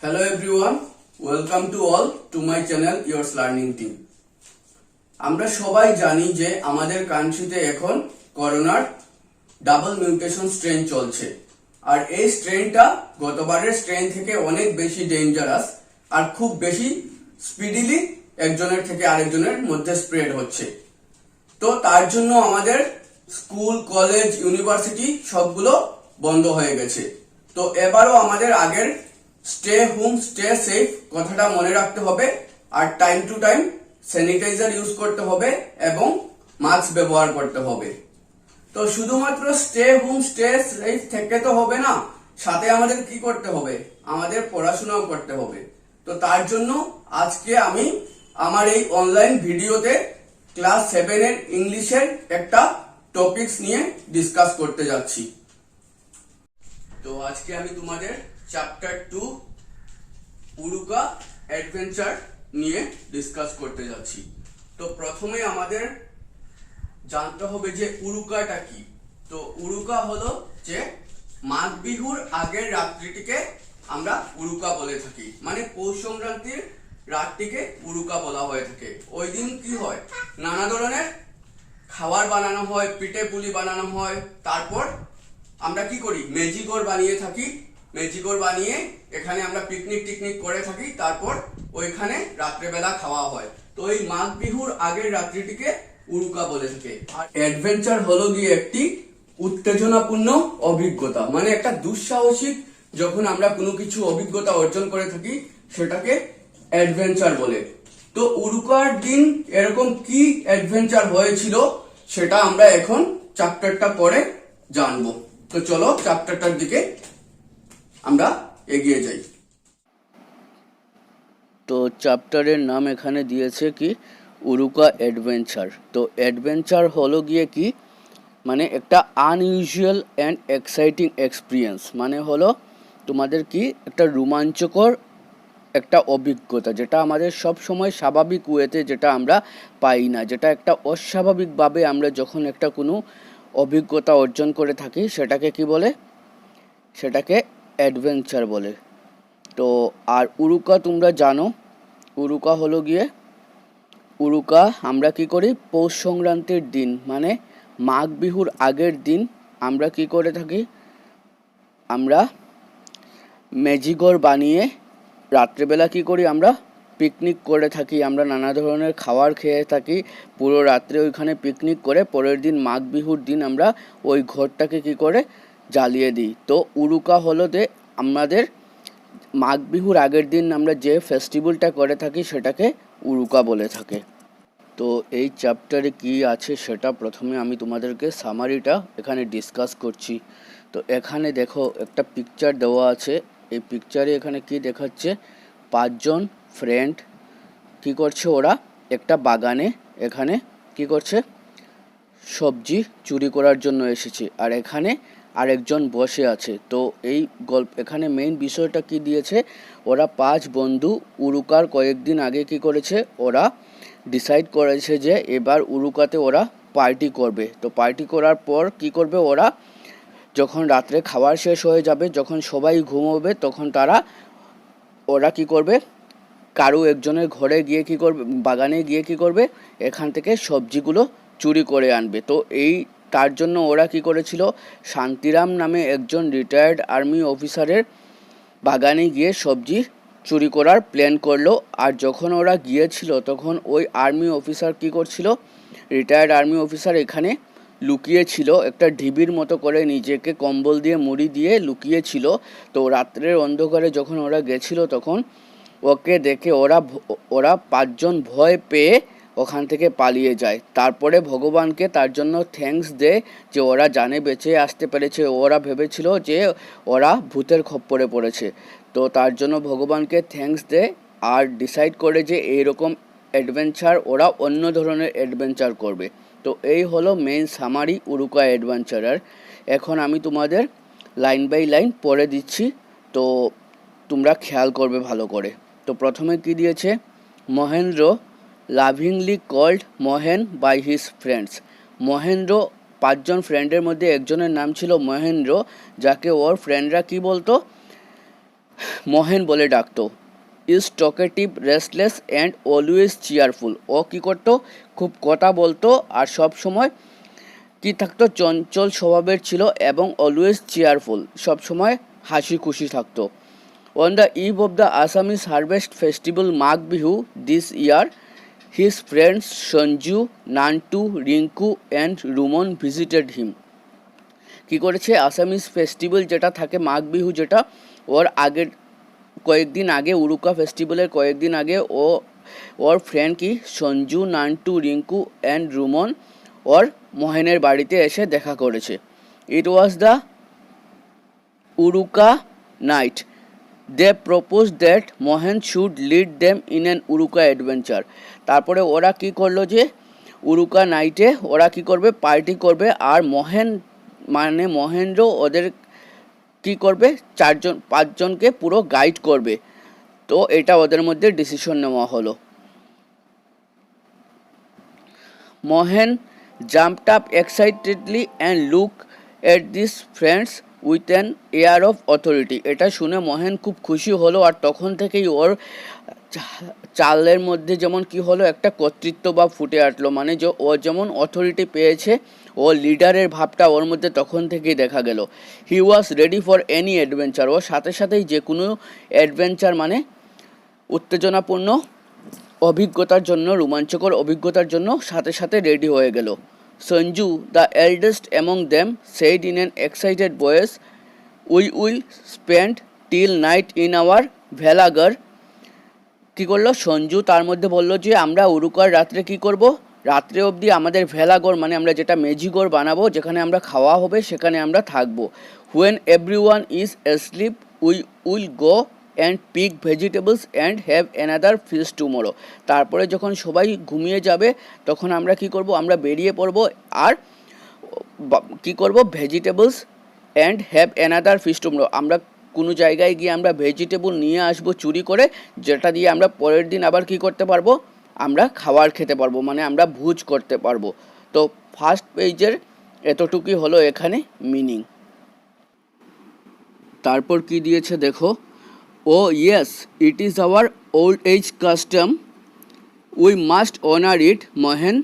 Hello everyone, welcome to all to my channel Yours Learning Team. আমরা সবাই জানি যে আমাদের কান্ট্রিতে এখন করোনার ডাবল মিউটেশন স্ট্রেন চলছে আর এই স্ট্রেনটা গতবারের স্ট্রেন থেকে অনেক বেশি ডেঞ্জারাস আর খুব বেশি স্পিডিলি একজনের থেকে আরেকজনের মধ্যে স্প্রেড হচ্ছে। তো তার জন্য আমাদের স্কুল, কলেজ, ইউনিভার্সিটি সবগুলো বন্ধ হয়ে গেছে। তো এবারও আমাদের আগের স্টে হোম স্টে সেফ কথাটা মনে রাখতে হবে আর time to time sanitiser use করতে হবে এবং মাস্ক ব্যবহার করতে হবে। তো শুধুমাত্র স্টে হোম স্টে সেফ থেকে তো হবে না, সাথে আমাদের কি করতে হবে, আমাদের পড়াশোনাও করতে হবে। তো তার জন্য আজকে আমি আমার এই অনলাইন ভিডিওতে ক্লাস 7 এর ইংলিশের একটা টপিকস নিয়ে ডিসকাস করতে যাচ্ছি। তো আজকে আমি তোমাদের চ্যাপ্টার 2 উরুকা অ্যাডভেঞ্চার নিয়ে ডিসকাস করতে যাচ্ছি। তো প্রথমে আমাদের জানতে হবে যে উরুকাটা কি। তো উরুকা হলো যে মাঘ বিহুর আগের রাত্রিটিকে আমরা উরুকা বলে থাকি, মানে পৌষ সংক্রান্তির রাতটিকে উরুকা বলা হয়ে থাকে। ওই দিন কি হয়, নানা ধরনের খাবার বানানো হয়, পিঠে পুলি বানানো হয়, তারপর আমরা কি করি, মেজিগড় বানিয়ে থাকি। মেজিগড় বানিয়ে এখানে আমরা পিকনিক টিকনিক করে থাকি, তারপর ওইখানে রাত্রেবেলা খাওয়া হয়। তো এই মাঘ বিহুর আগের রাত্রিটিকে উরুকা বলে থাকে। আর অ্যাডভেঞ্চার হলো গিয়ে একটি উত্তেজনাপূর্ণ অভিজ্ঞতা, মানে একটা দুঃসাহসিক যখন আমরা কোনো কিছু অভিজ্ঞতা অর্জন করে থাকি সেটাকে অ্যাডভেঞ্চার বলে। তো উরুকার দিন এরকম কি অ্যাডভেঞ্চার হয়েছিল সেটা আমরা এখন চ্যাপ্টারটা পরে জানবো। তো চলো চ্যাপ্টারটার দিকে আমরা এগিয়ে যাই। তো চ্যাপ্টারের নাম এখানে দিয়েছে কি, উরুকা অ্যাডভেঞ্চার। তো অ্যাডভেঞ্চার হলো গিয়ে কি, মানে একটা আনইউজুয়াল অ্যান্ড এক্সাইটিং এক্সপিরিয়েন্স, মানে হলো তোমাদের কি একটা রোমাঞ্চকর একটা অভিজ্ঞতা, যেটা আমাদের সব সময় স্বাভাবিক ওয়েতে যেটা আমরা পাই না, যেটা একটা অস্বাভাবিকভাবে আমরা যখন একটা কোনো অভিজ্ঞতা অর্জন করে থাকি সেটাকে কি বলে, সেটাকে অ্যাডভেঞ্চার বলে। তো আর উরুকা তোমরা জানো, উরুকা হলো গিয়ে, উরুকা আমরা কি করি পৌষ সংক্রান্তির দিন, মানে মাঘ বিহুর আগের দিন আমরা কি করে থাকি, আমরা মেজিগড় বানিয়ে রাত্রেবেলা কি করি, আমরা পিকনিক করে থাকি, আমরা নানা ধরনের খাবার খেয়ে থাকি, পুরো রাত্রে ওইখানে পিকনিক করে পরের দিন মাঘ বিহুর দিন আমরা ওই ঘরটাকে কি করে জ্বালিয়ে দিই। তো উরুকা হলো যে আমাদের মাঘ বিহুর আগের দিন আমরা যে ফেস্টিভ্যালটা করে থাকি সেটাকে উরুকা বলে থাকে। তো এই চ্যাপ্টারে কি আছে সেটা প্রথমে আমি তোমাদেরকে সামারিটা এখানে ডিসকাস করছি। তো এখানে দেখো একটা পিকচার দেওয়া আছে, এই পিকচারে এখানে কি দেখাচ্ছে, 5 জন ফ্রেন্ড কি করছে, ওরা একটা বাগানে এখানে কি করছে, সবজি চুরি করার জন্য এসেছে, আর এখানে আরেকজন বসে আছে। তো এই এখানে মেইন বিষয়টা কি দিয়েছে, ওরা 5 বন্ধু উরুকার কয়েকদিন আগে কি করেছে, ওরা ডিসাইড করেছে যে এবার উরুকাতে ওরা পার্টি করবে। তো পার্টি করার পর কি করবে, ওরা যখন রাত্রে খাবার শেষ হয়ে যাবে, যখন সবাই ঘুমোবে, তখন ওরা কি করবে, কারো একজনের ঘরে গিয়ে কি করবে, বাগানে গিয়ে কি করবে, এখান থেকে সবজিগুলো চুরি করে আনবে। তো তার জন্য ওরা কি করেছিল, শান্তিরাম নামে একজন রিটায়ার্ড আর্মি অফিসারের বাগানে গিয়ে সবজি চুরি করার প্ল্যান করলো। আর যখন ওরা গিয়েছিল তখন ওই আর্মি অফিসার কি করছিল, রিটায়ার্ড আর্মি অফিসার এখানে লুকিয়েছিল, একটা ঢিবির মতো করে নিজেকে কম্বল দিয়ে মুড়ি দিয়ে লুকিয়েছিল। তো রাত্রের অন্ধকারে যখন ওরা গেছিল তখন ওকে দেখে ওরা 5 জন ভয় পেয়ে ওখান থেকে পালিয়ে যায়। তারপরে ভগবানকে তার জন্য থ্যাঙ্কস দেয় যে ওরা জানে বেঁচে আসতে পেরেছে, ওরা ভেবেছিল যে ওরা ভূতের খপ্পরে পড়েছে। তো তার জন্য ভগবানকে থ্যাঙ্কস দেয় আর ডিসাইড করে যে এইরকম অ্যাডভেঞ্চার ওরা অন্য ধরনের অ্যাডভেঞ্চার করবে। তো এই হলো মেইন সামারি উরুকা অ্যাডভেঞ্চারের। এখন আমি তোমাদের লাইন বাই লাইন পড়ে দিচ্ছি, তো তোমরা খেয়াল করবে ভালো করে। তো প্রথমে কি দিয়েছে, Mahendra lovingly called Mohen by his friends. Mahendra 5 জন ফ্রেন্ডের মধ্যে একজনের নাম ছিল মহেন্দ্র, যাকে ওর ফ্রেন্ডরা কি বলতো, মহেন বলে ডাকতো। Is talkative, restless and always cheerful. ও কী করতো, খুব কথা বলতো আর সব সময় কী থাকতো, চঞ্চল স্বভাবের ছিল এবং অলওয়েজ চিয়ারফুল, সব সময় হাসি খুশি থাকতো। On the eve of the Assamese harvest festival Magh Bihu this year, his friends Sanju, Nantu, Rinku and Ruman visited him. কী করেছে, আসামিস ফেস্টিভ্যাল যেটা থাকে, মাঘ বিহু যেটা, ওর আগের কয়েকদিন আগে, উরুকা ফেস্টিভ্যালের কয়েকদিন আগে ওর ফ্রেন্ড কি সঞ্জু, নান্টু, রিঙ্কু অ্যান্ড রুমন ওর মহেনের বাড়িতে এসে দেখা করেছে। It was the Uruka night. They propose that Mohen should lead them in an Uruka adventure. তারপরে ওরা কি করলো যে উরুকা নাইটে ওরা কি করবে, পার্টি করবে, আর মহেন্দ্র ওদের কি করবে, 5জনকে পুরো গাইড করবে। তো এটা ওদের মধ্যে ডিসিশন নেওয়া হলো। Mohen jumped up excitedly and look at this friends with an air of authority. এটা শুনে মহেন খুব খুশি হলো, আর তখন থেকেই ওর চালের মধ্যে যেমন কি হলো, একটা কর্তৃত্ব ভাব ফুটে আসলো, মানে যে ও যেমন অথরিটি পেয়েছে, ও লিডারের ভাবটা ওর মধ্যে তখন থেকেই দেখা গেল। He was ready for any adventure. ওর সাথে সাথেই যে কোনো অ্যাডভেঞ্চার মানে উত্তেজনাপূর্ণ অভিজ্ঞতার জন্য, রোমাঞ্চকর অভিজ্ঞতার জন্য সাথে সাথে রেডি হয়ে গেল। Sanju, the eldest among them, said in an excited voice, we will spend till night in our ভেলাগার। কী করলো সঞ্জু, তার মধ্যে বললো যে আমরা উরুকার রাত্রে কি করব, রাত্রে অবধি আমাদের ভেলাঘর মানে আমরা যেটা মেজিঘর বানাবো, যেখানে আমরা খাওয়া হবে, সেখানে আমরা থাকবো। When every one is asleep we will go and pick vegetables and have another feast tomorrow. তারপরে যখন সবাই ঘুমিয়ে যাবে, তখন আমরা কি করব, আমরা বেরিয়ে পড়ব, আর কি করব, vegetables and have another feast tomorrow, আমরা কোনো জায়গায় গিয়ে আমরা ভেজিটেবল নিয়ে আসবো চুরি করে, যেটা দিয়ে আমরা পরের দিন আবার কি করতে পারবো, আমরা খাবার খেতে পারবো, মানে আমরা ভোজ করতে পারবো। তো ফার্স্ট পেজের এতটুকুই হলো এখানে মিনিং। তারপর কি দিয়েছে দেখো, oh yes, it is our old age custom, we must honour it, Mohen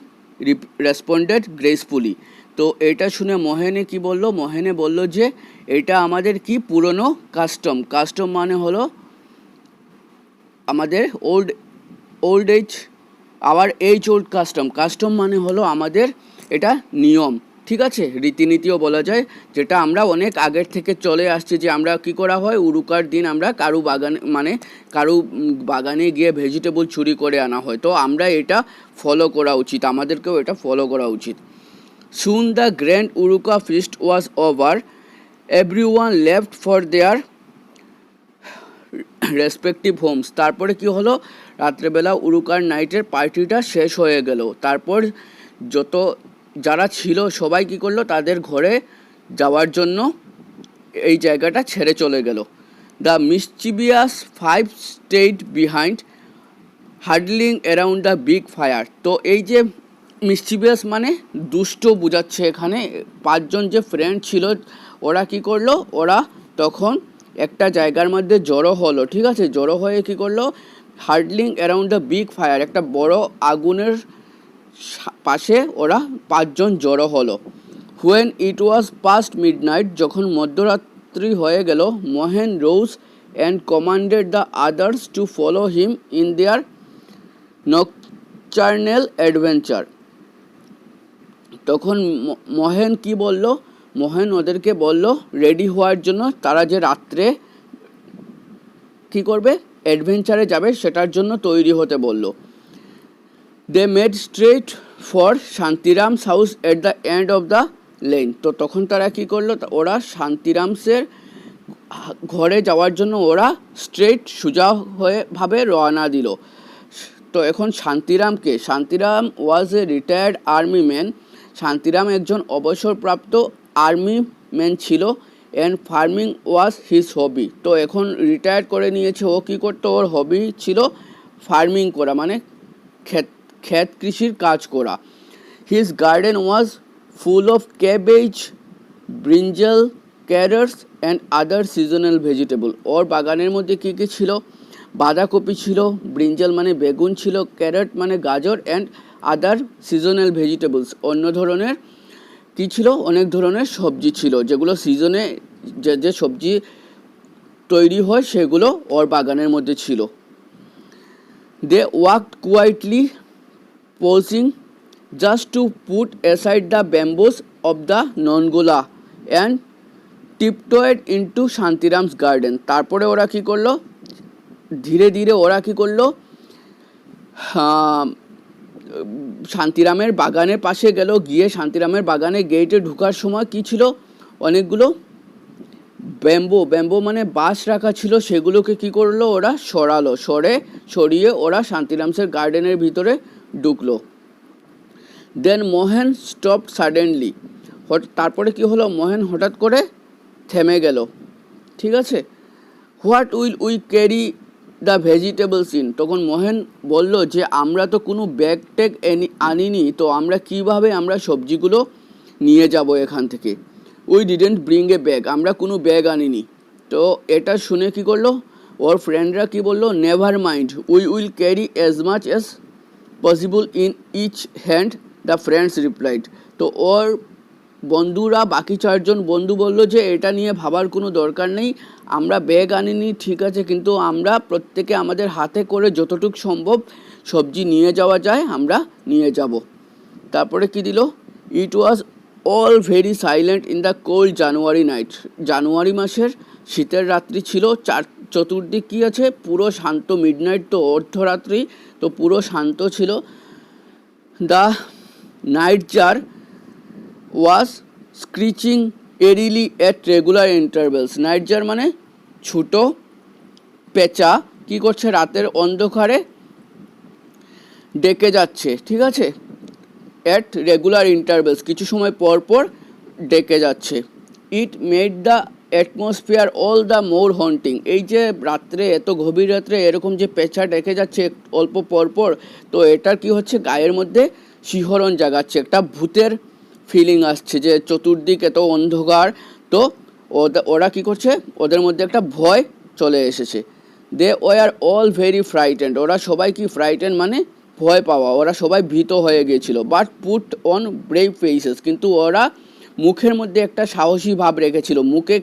responded gracefully. তো এটা শুনে মহেনে কি বললো, মহেনে বলল যে এটা আমাদের কি পুরনো কাস্টম মানে হলো আমাদের old age, our age old custom মানে হলো আমাদের এটা নিয়ম, ঠিক আছে, রীতিনীতিও বলা যায়, যেটা আমরা অনেক আগের থেকে চলে আসছে, যে আমরা কি করা হয়, উরুকার দিন আমরা কারু বাগানে গিয়ে ভেজিটেবল চুরি করে আনা হয়। তো আমরা এটা ফলো করা উচিত, আমাদেরকেও এটা ফলো করা উচিত। Soon the grand Uruka feast was over, everyone left for their respective homes. তারপরে কি হলো, রাত্রেবেলা উরুকার নাইটের পার্টিটা শেষ হয়ে গেল। তারপর যারা ছিল সবাই কি করলো, তাদের ঘরে যাওয়ার জন্য এই জায়গাটা ছেড়ে চলে গেল। The mischievous 5 stayed behind, huddling around the big fire. তো এই যে মিসচিভিয়াস মানে দুষ্ট বোঝাচ্ছে এখানে, 5জন যে ফ্রেন্ড ছিল ওরা কি করলো, ওরা তখন একটা জায়গার মধ্যে জড়ো হলো, ঠিক আছে, জড়ো হয়ে কি করলো, হার্ডলিং অ্যারাউন্ড দ্য বিগ ফায়ার, একটা বড় আগুনের পাশে ওরা 5জন জড়ো হলো। When it was past midnight, যখন মধ্যরাত্রি হয়ে গেল, মহেন রোজ and commanded the others to follow him in their nocturnal adventure. তখন মহেন কি বলল, মহেন ওদেরকে বলল রেডি হওয়ার জন্য, তারা যে রাত্রে কি করবে, অ্যাডভেঞ্চারে যাবে, সেটার জন্য তৈরি হতে বলল। They made straight for Shantiram's house at the end of the lane. তো তখন তারা কি করলো, ওরা শান্তিরামসের ঘরে যাওয়ার জন্য ওরা স্ট্রেট সোজা ভাবে রওনা দিল। তো এখন Shantiram was a retired army man, Shantiram একজন অবসরপ্রাপ্ত আর্মি ম্যান ছিল, and farming was his hobby. তো এখন রিটায়ার করে নিয়েছে, ও কী করতো, ওর হবি ছিল ফার্মিং করা, মানে ক্ষেত কৃষির কাজ করা। His garden was full of cabbage, brinjal, carrots and other seasonal vegetable. ওর বাগানের মধ্যে কী কী ছিল? বাঁধাকপি ছিল, ব্রিঞ্জাল মানে বেগুন ছিল, ক্যারট মানে গাজর, অ্যান্ড আদার সিজনাল ভেজিটেবলস, অন্য ধরনের কী ছিল? অনেক ধরনের সবজি ছিল, যেগুলো সিজনে যে যে সবজি তৈরি হয় সেগুলো ওর বাগানের মধ্যে ছিল। They walked quietly pausing just to put aside the bamboos of the nongola and tiptoed into Shantiram's garden. তারপরে ওরা কি করলো? ধীরে ধীরে ওরা কি করলো? শান্তিরামের বাগানের পাশে গেল, গিয়ে শান্তিরামের বাগানে গেটে ঢোকার সময় কি ছিল? অনেকগুলো ব্যাম্বো মানে বাঁশ রাখা ছিল, সেগুলোকে কি করলো? ওরা সরিয়ে ওরা শান্তিরামসের গার্ডেনের ভিতরে ঢুকলো। দেন মোহন স্টপ সাডেনলি। তারপরে কি হলো? মোহন হঠাৎ করে থেমে গেল, ঠিক আছে? What will we carry the vegetables in. তখন মোহন বলল যে আমরা তো কোনো ব্যাগ ট্যাগ আনিনি, তো আমরা কিভাবে আমরা সবজিগুলো নিয়ে যাব এখান থেকে? We didn't bring a bag, আমরা কোনো ব্যাগ আনিনি। তো এটা শুনে কি করলো ওর ফ্রেন্ডরা? কি বললো? Never mind, we will carry as much as possible in each hand, the friends replied. তো ওর বন্ধুরা, বাকি চারজন বন্ধু বলল যে এটা নিয়ে ভাবার কোনো দরকার নেই, আমরা ব্যাগ আনিনি ঠিক আছে, কিন্তু আমরা প্রত্যেকে আমাদের হাতে করে যতটুকু সম্ভব সবজি নিয়ে যাওয়া যায় আমরা নিয়ে যাব। তারপরে কি দিল? It was all very silent in the cold January night. জানুয়ারি মাসের শীতের রাত্রি ছিল, চতুর্দিক কী আছে? পুরো শান্ত। মিডনাইট তো অর্ধরাত্রি, তো পুরো শান্ত ছিল। The nightjar was screeching eerily at regular intervals. Nightjar মানে ছোটো পেঁচা কি করছে? রাতের অন্ধকারে ডেকে যাচ্ছে, ঠিক আছে? অ্যাট রেগুলার ইন্টারভেলস, কিছু সময় পর পর ডেকে যাচ্ছে। It made the atmosphere all the more haunting. এই যে রাত্রে, এত গভীর রাত্রে এরকম যে পেঁচা ডেকে যাচ্ছে অল্প পর পর, তো এটার কি হচ্ছে? গায়ের মধ্যে শিহরণ জাগাচ্ছে, একটা ভূতের ফিলিং আসছে যে চতুর্দিক এত অন্ধকার। তো ওরা কি করছে? ওদের মধ্যে একটা ভয় চলে এসেছে। They were all very frightened, ওরা সবাই কি? ফ্রাইটেন্ড মানে ভয় পাওয়া, ওরা সবাই ভীত হয়ে গিয়েছিল। But put on brave faces, কিন্তু ওরা মুখের মধ্যে একটা সাহসী ভাব রেখেছিল, মুখে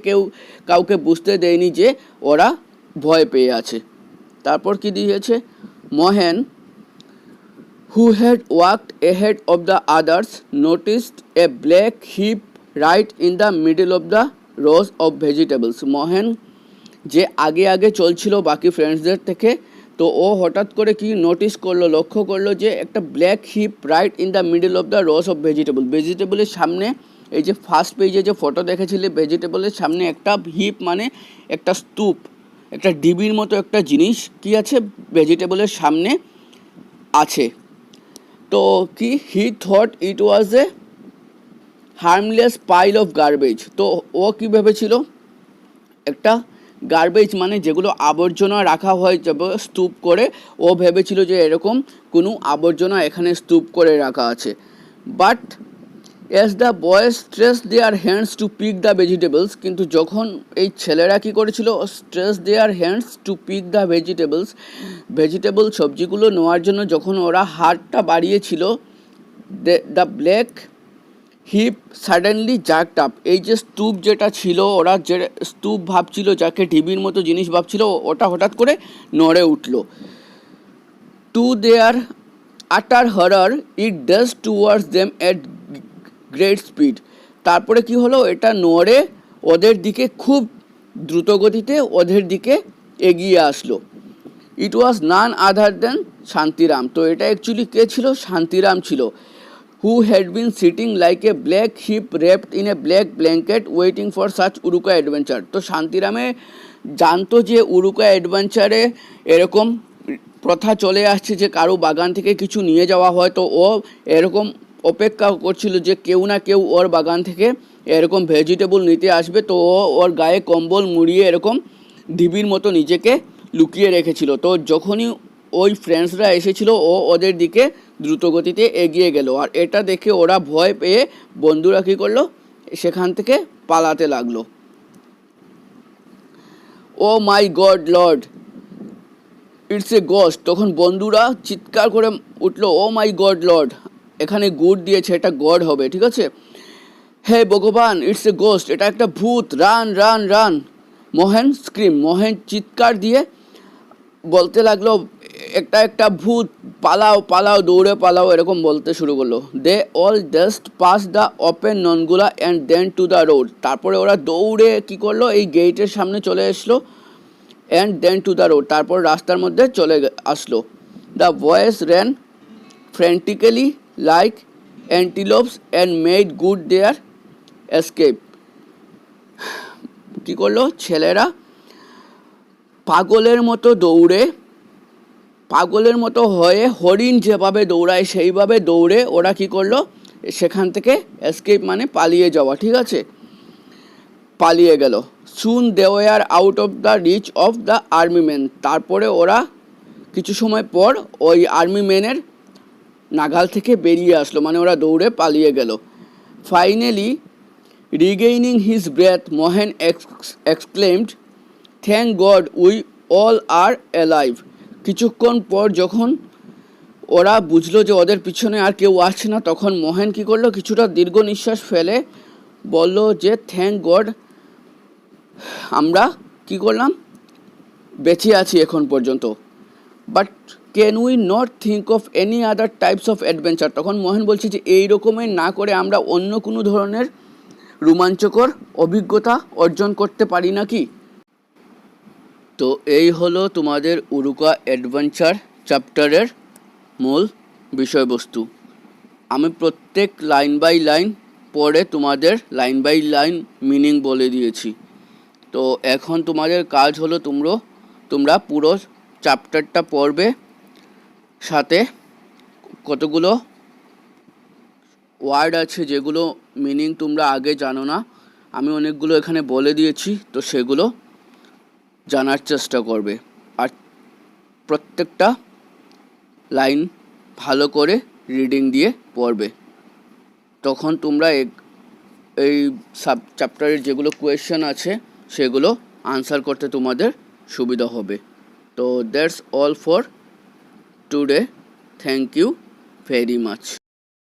কাউকে বুঝতে দেয়নি যে ওরা ভয় পেয়ে আছে। তারপর কি দিয়েছে? মোহন, who had walked ahead of the others, noticed a black heap right in the middle of the rows of vegetables. মোহন যে আগে আগে চলছিল বাকি ফ্রেন্ডসদের থেকে, তো ও হঠাৎ করে কি নোটিস করলো, লক্ষ্য করলো যে একটা black heap right in the middle of the rows of ভেজিটেবলের সামনে, এই যে ফার্স্ট পেজে যে ফটো দেখেছিলে, ভেজিটেবলের সামনে একটা হিপ মানে একটা স্তূপ, একটা ডিবির মতো একটা জিনিস কি আছে? ভেজিটেবলের সামনে আছে। তো কি? He thought it was a harmless pile of garbage. তো ও কী ভেবেছিল? একটা গার্বেজ মানে যেগুলো আবর্জনা রাখা হয় স্তূপ করে, ও ভেবেছিল যে এরকম কোনো আবর্জনা এখানে স্তূপ করে রাখা আছে। But as the boys stretched their hands to pick the vegetables, কিন্তু যখন এই ছেলেরা কী করেছিল? Stretched their hands to pick the vegetable সবজিগুলো নেওয়ার জন্য যখন ওরা হাতটা বাড়িয়েছিল, the black heap suddenly jerked up. এই যে স্তূপ যেটা ছিল, ওরা যে স্তূপ ভাবছিল, যাকে ঢিবির মতো জিনিস ভাবছিল, ওটা হঠাৎ করে নড়ে উঠল। টু দেয়ার আটার horror it does towards them at great speed. তারপরে কি হলো? এটা নড়ে ওদের দিকে খুব দ্রুত গতিতে ওদের দিকে এগিয়ে আসলো। ইট ওয়াজ নান আদার দেন শান্তিরাম। তো এটা অ্যাকচুয়ালি কে ছিল? শান্তিরাম ছিল। Who had been sitting like a black heap wrapped in a black blanket waiting for such Uruka adventure. তো শান্তিরামে জানতো যে উরুকা অ্যাডভেঞ্চারে এরকম প্রথা চলে আসছে যে কারো বাগান থেকে কিছু নিয়ে যাওয়া হয়, তো ও এরকম অপেক্ষা করছিল যে কেউ না কেউ ওর বাগান থেকে এরকম ভেজিটেবল নিতে আসবে। তো ও ওর গায়ে কম্বল মুড়িয়ে এরকম ঢিবির মতো নিজেকে লুকিয়ে রেখেছিল। তো যখনই ওই ফ্রেন্ডসরা এসেছিল, ও ওদের দিকে দ্রুতগতিতে এগিয়ে গেল। আর এটা দেখে ওরা ভয় পেয়ে বন্ধুরা কী করলো? সেখান থেকে পালাতে লাগলো। Oh my god lord, it's a ghost. তখন বন্ধুরা চিৎকার করে উঠলো, ও মাই গড লর্ড, এখানে গুড দিয়েছে, এটা গড হবে, ঠিক আছে। হে ভগবান, ইটস এ গোস্ট, এটা একটা ভূত, রান রান রান। মোহন স্ক্রিম, মোহন চিৎকার দিয়ে বলতে লাগলো, একটা ভূত, পালাও পালাও, দৌড়ে পালাও, এরকম বলতে শুরু করলো। They all just passed the open nongola and then to the road. তারপরে ওরা দৌড়ে কী করলো, এই গেটের সামনে চলে আসলো, and then to the road, তারপর রাস্তার মধ্যে চলে আসলো। The boys ran frantically like antelopes and made good their escape. কী করলো, ছেলেরা পাগলের মতো দৌড়ে, পাগলের মতো হয়ে হরিণ যেভাবে দৌড়ায় সেইভাবে দৌড়ে ওরা কী করলো, সেখান থেকে এসকেপ মানে পালিয়ে যাওয়া, ঠিক আছে, পালিয়ে গেল। Soon they were out of the reach of the army man. তারপরে ওরা কিছু সময় পর ওই আর্মি ম্যানের নাগাল থেকে বেরিয়ে আসলো, মানে ওরা দৌড়ে পালিয়ে গেল। Finally regaining his breath, Mohan exclaimed, thank god we all are alive. কিছুক্ষণ পর যখন ওরা বুঝলো যে ওদের পিছনে আর কেউ আসছে না, তখন মোহন কী করলো, কিছুটা দীর্ঘ নিঃশ্বাস ফেলে বলল যে থ্যাংক গড, আমরা কী করলাম, বেঁচে আছি এখন পর্যন্ত। But can we not think of any other types of adventure. তখন মোহন বলছে যে এই রকমের না করে আমরা অন্য কোনো ধরনের রোমাঞ্চকর অভিজ্ঞতা অর্জন করতে পারি নাকি। তো এই হলো তোমাদের উরুকা অ্যাডভেঞ্চার চ্যাপ্টারের মূল বিষয়বস্তু। আমি প্রত্যেক লাইন বাই লাইন পড়ে তোমাদের লাইন বাই লাইন মিনিং বলে দিয়েছি। তো এখন তোমাদের কাজ হলো তোমরা পুরো চ্যাপ্টারটা পড়বে, সাথে কতগুলো ওয়ার্ড আছে যেগুলো মিনিং তোমরা আগে জানো না, আমি অনেকগুলো এখানে বলে দিয়েছি, তো সেগুলো জানার চেষ্টা করবে। আর প্রত্যেকটা লাইন ভালো করে রিডিং দিয়ে পড়বে। তখন তোমরা এই সাব চ্যাপ্টারের যেগুলো কোয়েশ্চেন আছে সেগুলো আনসার করতে তোমাদের সুবিধা হবে। তো that's all for today, thank you very much.